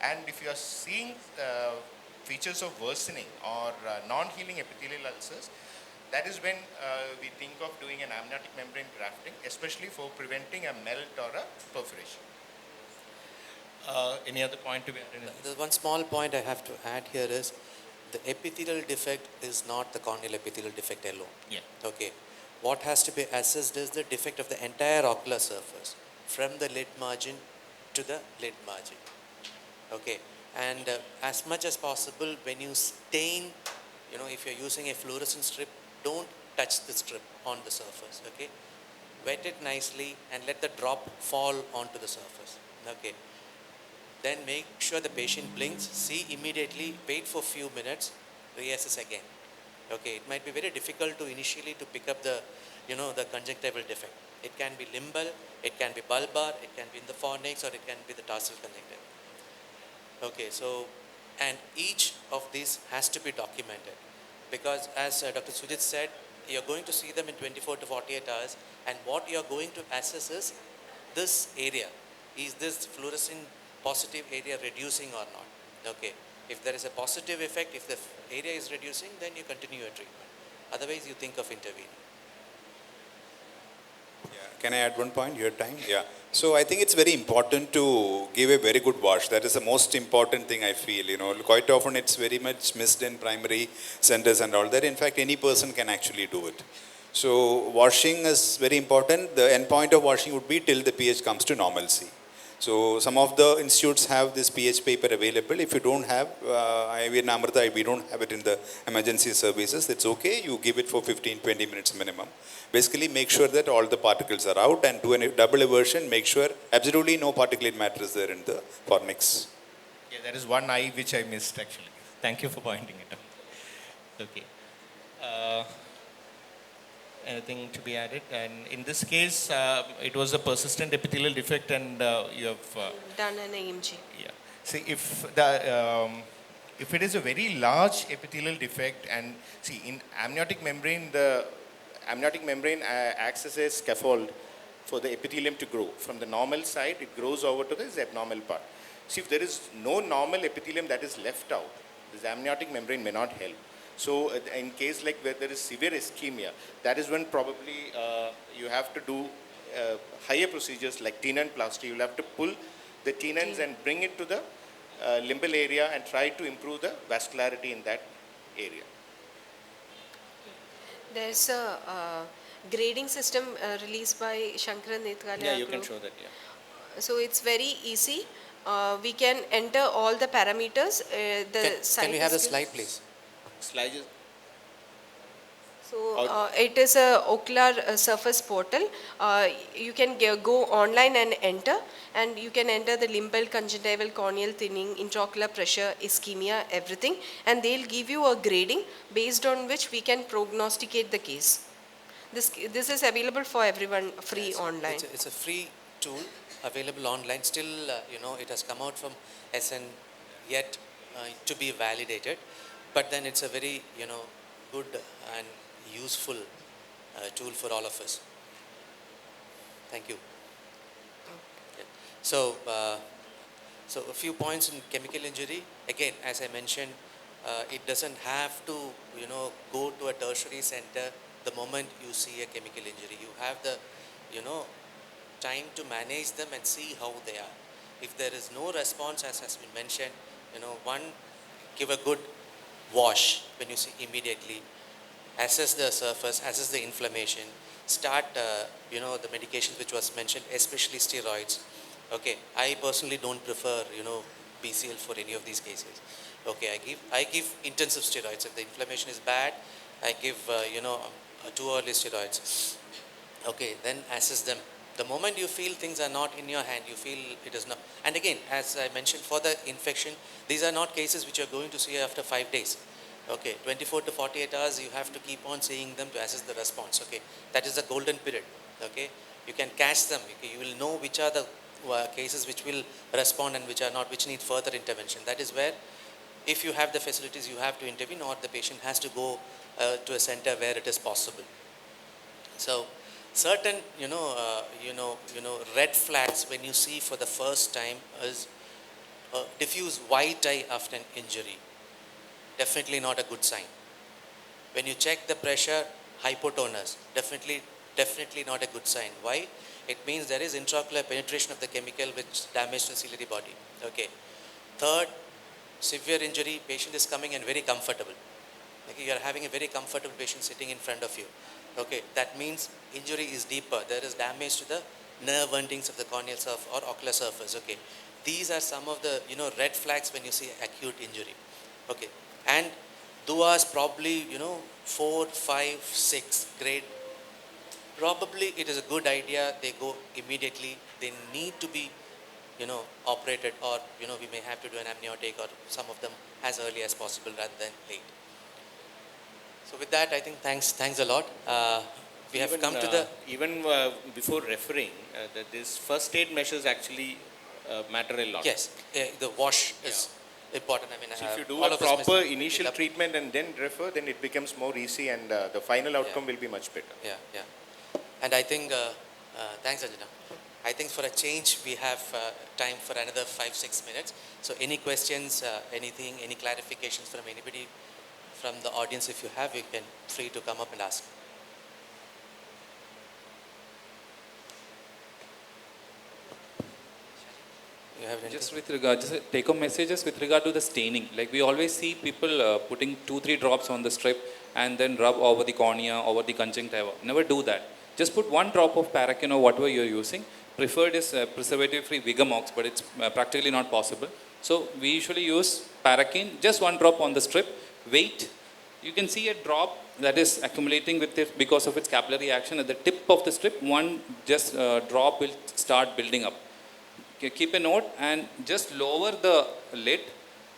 And if you are seeing features of worsening or non-healing epithelial ulcers, that is when we think of doing an amniotic membrane grafting, especially for preventing a melt or a perforation. Any other point to be added? The one small point I have to add here is the epithelial defect is not the corneal epithelial defect alone. Yeah. Okay. What has to be assessed is the defect of the entire ocular surface from the lid margin to the lid margin. Okay. And as much as possible, when you stain, if you're using a fluorescent strip, don't touch the strip on the surface. Okay. Wet it nicely and let the drop fall onto the surface. Okay. Then make sure the patient blinks, see immediately, wait for a few minutes, reassess again. Okay, it might be very difficult to initially to pick up the, the conjunctival defect. It can be limbal, it can be bulbar, it can be in the fornix, or it can be the tarsal conjunctiva. Okay, so, and each of these has to be documented, because as Dr. Sujit said, you're going to see them in 24 to 48 hours, and what you're going to assess is this area. Is this fluorescent positive area reducing or not? Okay. If there is a positive effect, if the area is reducing, then you continue your treatment. Otherwise, you think of intervening. Yeah. Can I add one point? Your time? Yeah. So I think it's very important to give a very good wash. That is the most important thing I feel. Quite often it's very much missed in primary centers and all that. In fact, any person can actually do it. So washing is very important. The end point of washing would be till the pH comes to normalcy. So some of the institutes have this pH paper available. If you don't have, in Amrita, we don't have it in the emergency services. It's okay. You give it for 15-20 minutes minimum. Basically, make sure that all the particles are out and do a double immersion. Make sure absolutely no particulate matter is there in the fornix. Yeah, there is one eye which I missed actually. Thank you for pointing it out. Okay. Anything to be added? And in this case, it was a persistent epithelial defect, and you have done an AMG. Yeah. See, if it is a very large epithelial defect, and see in amniotic membrane, the amniotic membrane acts as a scaffold for the epithelium to grow. From the normal side, it grows over to this abnormal part. See, if there is no normal epithelium that is left out, this amniotic membrane may not help. So in case like where there is severe ischemia, that is when probably you have to do higher procedures like tenonplasty. You will have to pull the tenons and bring it to the limbal area and try to improve the vascularity in that area. There's a grading system released by Shankaran Netkalya Yeah, you can group. show that, yeah. So it's very easy. We can enter all the parameters. The Can site we have the is slide, please? Slide is, So it is a ocular surface portal. You can go online and enter, and you can enter the limbal, conjunctival, corneal thinning, intraocular pressure, ischemia, everything, and they'll give you a grading based on which we can prognosticate the case. This is available for everyone free online. It's a free tool available online. Still, it has come out from SN yet to be validated. But then it's a very, good and useful tool for all of us. Thank you. Yeah. So a few points in chemical injury. Again, as I mentioned, it doesn't have to, go to a tertiary center the moment you see a chemical injury. You have the, time to manage them and see how they are. If there is no response, as has been mentioned, one, give a good wash when you see immediately. Assess the surface, assess the inflammation, start, the medications which was mentioned, especially steroids. Okay, I personally don't prefer, BCL for any of these cases. Okay, I give intensive steroids. If the inflammation is bad, I give, too early steroids. Okay, then assess them. The moment you feel things are not in your hand, you feel it is not. And again, as I mentioned, for the infection, these are not cases which you are going to see after 5 days. Okay, 24 to 48 hours, you have to keep on seeing them to assess the response. Okay, that is the golden period. Okay, you can catch them. Okay, you will know which are the cases which will respond and which are not, which need further intervention. That is where, if you have the facilities, you have to intervene, or the patient has to go to a center where it is possible. So, certain, red flags when you see for the first time is diffuse white eye after an injury. Definitely not a good sign. When you check the pressure, hypotonus, definitely not a good sign. Why? It means there is intraocular penetration of the chemical which damaged the ciliary body. Okay. Third, severe injury, patient is coming and very comfortable. Okay, you are having a very comfortable patient sitting in front of you. Okay, that means injury is deeper. There is damage to the nerve endings of the corneal surface or ocular surface. Okay, these are some of the red flags when you see acute injury. Okay, and duas probably 4, 5, 6 grade. Probably it is a good idea. They go immediately. They need to be operated, or we may have to do an amniotic, or some of them as early as possible rather than late. So with that, I think thanks a lot. We have come to the even before referring, that this first aid measures actually matter a lot. yes, the wash is important. I mean, So if you do all a of us proper must initial pick up. treatment and then refer, then it becomes more easy, and the final outcome will be much better. Yeah. And I think thanks, Ajana. I think for a change we have time for another 5-6 minutes. So any questions, anything, any clarifications from anybody from the audience, if you have, you can free to come up and ask. You have anything? Just with regard, just take home messages with regard to the staining. Like we always see people putting 2-3 drops on the strip and then rub over the cornea, over the conjunctiva. Never do that. Just put 1 drop of paraquin or whatever you're using. Preferred is preservative-free Vigamox, but it's practically not possible. So we usually use paraquin, just 1 drop on the strip. Wait. You can see a drop that is accumulating with it because of its capillary action at the tip of the strip. One just drop will start building up. Okay, keep a note and just lower the lid.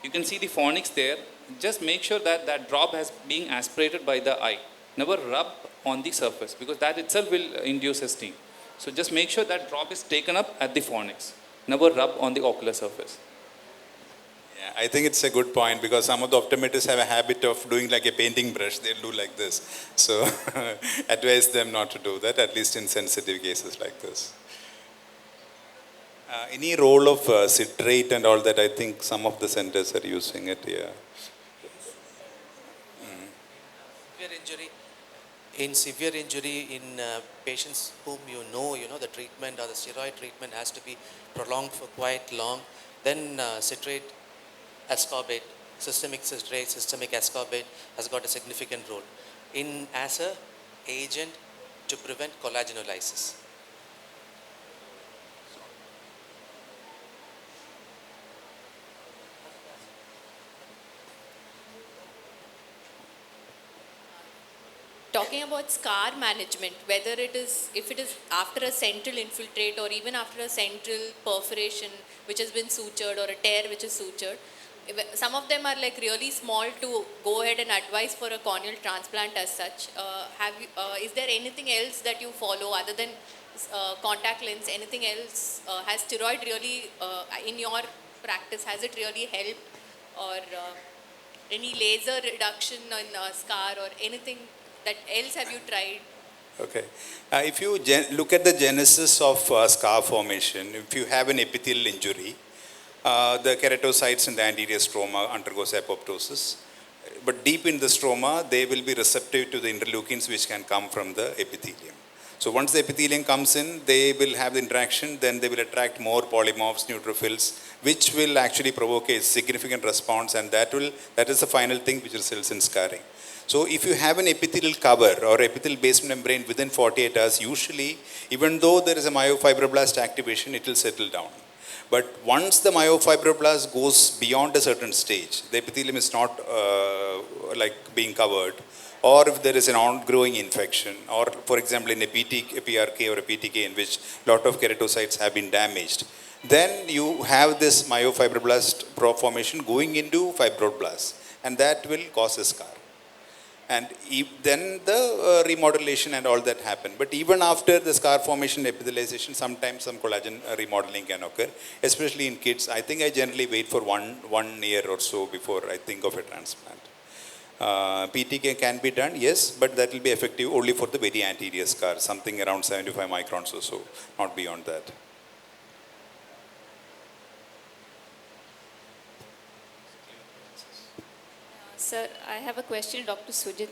You can see the fornix there. Just make sure that that drop has been aspirated by the eye. Never rub on the surface because that itself will induce a steam. So just make sure that drop is taken up at the fornix. Never rub on the ocular surface. Yeah, I think it's a good point because some of the optometrists have a habit of doing like a painting brush. They'll do like this. So advise them not to do that, at least in sensitive cases like this. Any role of citrate and all that? I think some of the centers are using it here. Severe injury. In severe injury, in patients whom the treatment or the steroid treatment has to be prolonged for quite long, then citrate, ascorbate, systemic citrate, systemic ascorbate has got a significant role. As a agent to prevent collagenolisis. Talking about scar management, whether it is, if it is after a central infiltrate or even after a central perforation which has been sutured or a tear which is sutured, some of them are like really small to go ahead and advise for a corneal transplant as such. Is there anything else that you follow other than contact lens? Anything else? Has steroid really, in your practice, has it really helped, or any laser reduction in scar or anything that else have you tried? Okay. If you look at the genesis of scar formation, if you have an epithelial injury, the keratocytes in the anterior stroma undergoes apoptosis. But deep in the stroma, they will be receptive to the interleukins which can come from the epithelium. So once the epithelium comes in, they will have the interaction, then they will attract more polymorphs, neutrophils, which will actually provoke a significant response, and that is the final thing which results in scarring. So if you have an epithelial cover or epithelial basement membrane within 48 hours, usually, even though there is a myofibroblast activation, it will settle down. But once the myofibroblast goes beyond a certain stage, the epithelium is not like being covered, or if there is an ongoing infection, or for example in a PRK or a PTK in which a lot of keratocytes have been damaged, then you have this myofibroblast formation going into fibroblasts, and that will cause a scar. And then the remodelation and all that happen. But even after the scar formation epithelialization, sometimes some collagen remodeling can occur, especially in kids. I think I generally wait for one year or so before I think of a transplant. PTK can be done, yes, but that will be effective only for the very anterior scar, something around 75 microns or so, not beyond that. Sir, I have a question, Dr. Sujit.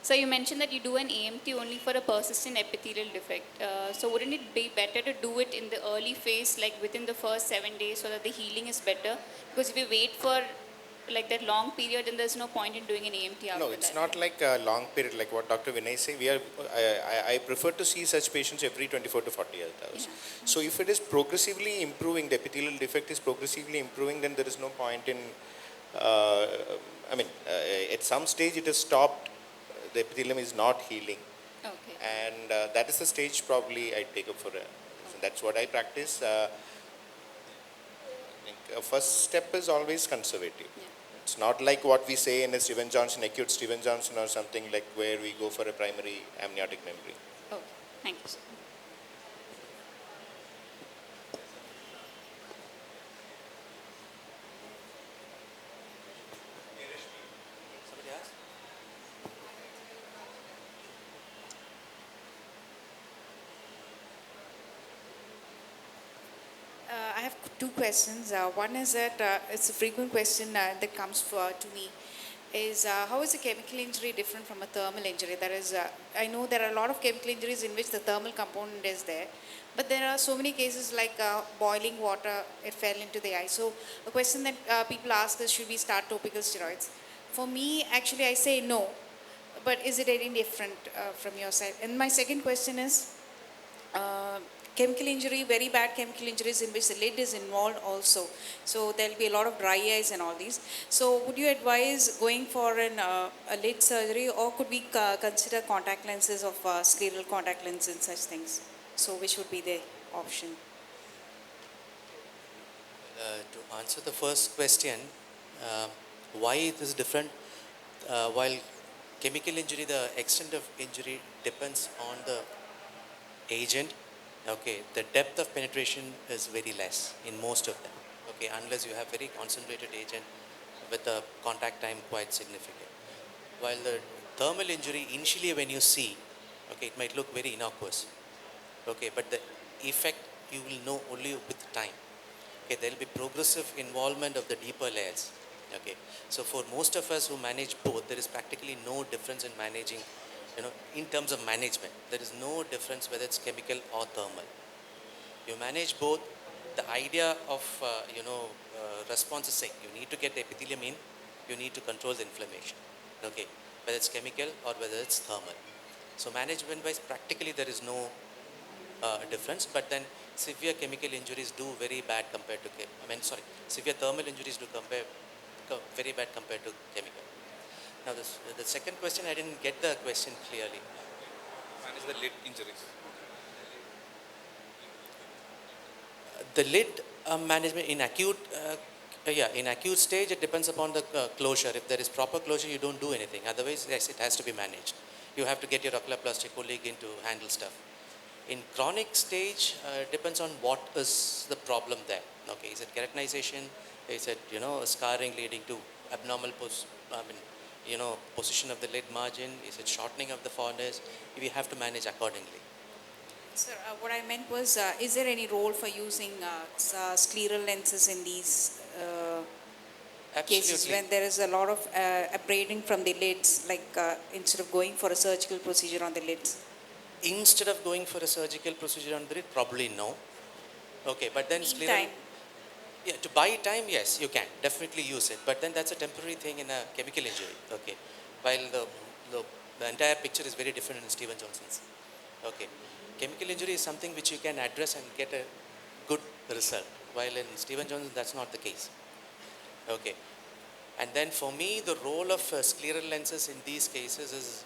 So you mentioned that you do an AMT only for a persistent epithelial defect. So wouldn't it be better to do it in the early phase, like within the first 7 days, so that the healing is better? Because if you wait for like that long period, then there's no point in doing an AMT after that. No, it's not like a long period like what Dr. Vinay say. I prefer to see such patients every 24 to 48 hours. Yeah. So if it is progressively improving, the epithelial defect is progressively improving, then there is no point in, at some stage it has stopped, the epithelium is not healing. Okay. And that is the stage probably I take up for so that's what I practice. I think first step is always conservative. Yeah. It's not like what we say in a Steven Johnson, acute Steven Johnson or something like where we go for a primary amniotic membrane. Okay. Thank you, sir. Somebody else? I have two questions. One is that it's a frequent question that comes to me is how is a chemical injury different from a thermal injury? That is, I know there are a lot of chemical injuries in which the thermal component is there, but there are so many cases like boiling water, it fell into the eye. So a question that people ask is, should we start topical steroids? For me, actually, I say no, but is it any different from your side? And my second question is, chemical injury, very bad chemical injuries in which the lid is involved also. So there will be a lot of dry eyes and all these. So would you advise going for a lid surgery, or could we consider contact lenses of scleral contact lenses and such things? So which would be the option? To answer the first question, why it is different, while chemical injury, the extent of injury depends on the agent. Okay, the depth of penetration is very less in most of them. Okay, unless you have very concentrated agent with a contact time quite significant. While the thermal injury, initially when you see, okay, it might look very innocuous. Okay, but the effect you will know only with time. Okay, there will be progressive involvement of the deeper layers. Okay, so for most of us who manage both, there is practically no difference in managing. In terms of management, there is no difference whether it's chemical or thermal. You manage both. The idea of, response is same. You need to get the epithelium in, you need to control the inflammation. Okay, whether it's chemical or whether it's thermal. So management wise, practically there is no difference, but then severe chemical injuries do very bad compared to, severe thermal injuries do very bad compared to chemical. Now the second question, I didn't get the question clearly. Manage the lid injuries. The lid management in acute, in acute stage, it depends upon the closure. If there is proper closure, you don't do anything. Otherwise, yes, it has to be managed. You have to get your oculoplastic colleague in to handle stuff. In chronic stage, depends on what is the problem there. Okay, is it keratinization? Is it scarring leading to abnormal position of the lid margin? Is it shortening of the fornix? We have to manage accordingly. Sir, what I meant was, is there any role for using scleral lenses in these cases Absolutely. when there is a lot of abrading from the lids, like instead of going for a surgical procedure on the lids? Instead of going for a surgical procedure on the lid, probably no. Okay, but then Meantime. Yeah, to buy time, yes, you can definitely use it, but then that's a temporary thing in a chemical injury. Okay, while the entire picture is very different in Stephen Johnson's. Okay, chemical injury is something which you can address and get a good result, while in Stephen Johnson that's not the case. Okay, and then for me the role of scleral lenses in these cases is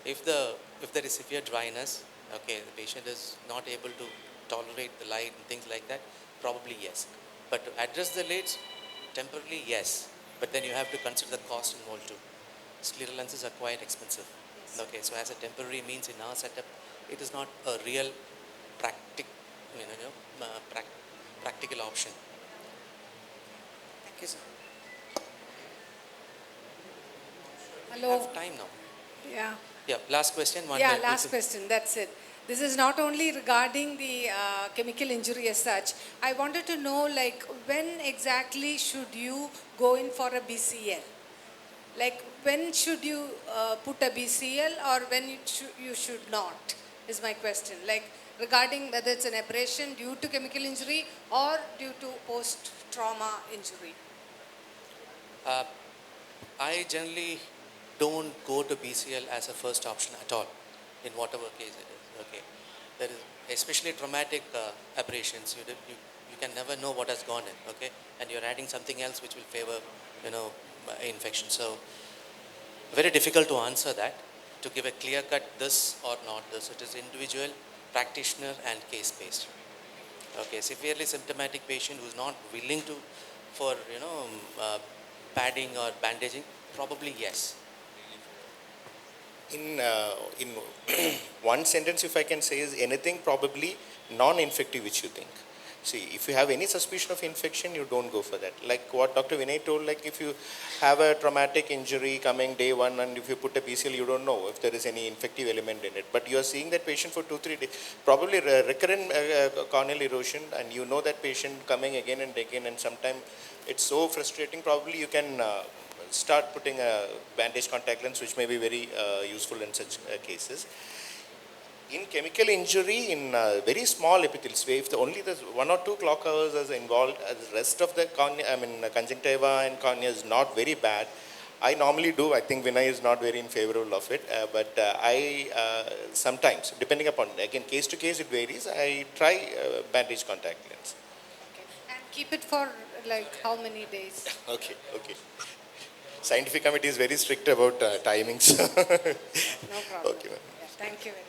if there is severe dryness, okay, the patient is not able to tolerate the light and things like that, probably yes. But to address the lids, temporarily yes, but then you have to consider the cost involved too. Scleral lenses are quite expensive. Okay, so as a temporary means in our setup, it is not a real practical option. Thank you, sir. We Hello. have time now. Yeah. Yeah, last question. Yeah, last question. That's it. This is not only regarding the chemical injury as such. I wanted to know, like, when exactly should you go in for a BCL? Like, when should you put a BCL or when you should not, is my question. Like, regarding whether it's an abrasion due to chemical injury or due to post-trauma injury. I generally don't go to BCL as a first option at all, in whatever case it is. Okay, there is especially traumatic abrasions. You can never know what has gone in. Okay, and you're adding something else which will favor infection. So very difficult to answer that, to give a clear cut this or not this. It is individual, practitioner and case based. Okay, severely symptomatic patient who is not willing to for padding or bandaging, probably yes. In one sentence, if I can say, is anything probably non-infective which you think. See, if you have any suspicion of infection, you don't go for that. Like what Dr. Vinay told, like if you have a traumatic injury coming day one and if you put a PCL, you don't know if there is any infective element in it. But you are seeing that patient for 2-3 days, probably recurrent corneal erosion, and you know that patient coming again and again, and sometimes it's so frustrating, probably you can start putting a bandage contact lens, which may be very useful in such cases. In chemical injury, in very small epithelial way, if only the 1 or 2 clock hours is involved, the rest of the conjunctiva and cornea is not very bad. I normally do. I think Vinay is not very in favorable of it, but I sometimes, depending upon, again, case to case, it varies. I try bandage contact lens. Okay. And keep it for like how many days? Okay. Scientific committee is very strict about timings. No problem. Okay, Yeah, thank you very much.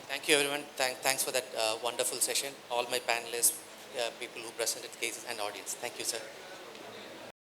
Thank you everyone. Thanks for that wonderful session. All my panelists, people who presented cases and audience. Thank you, sir.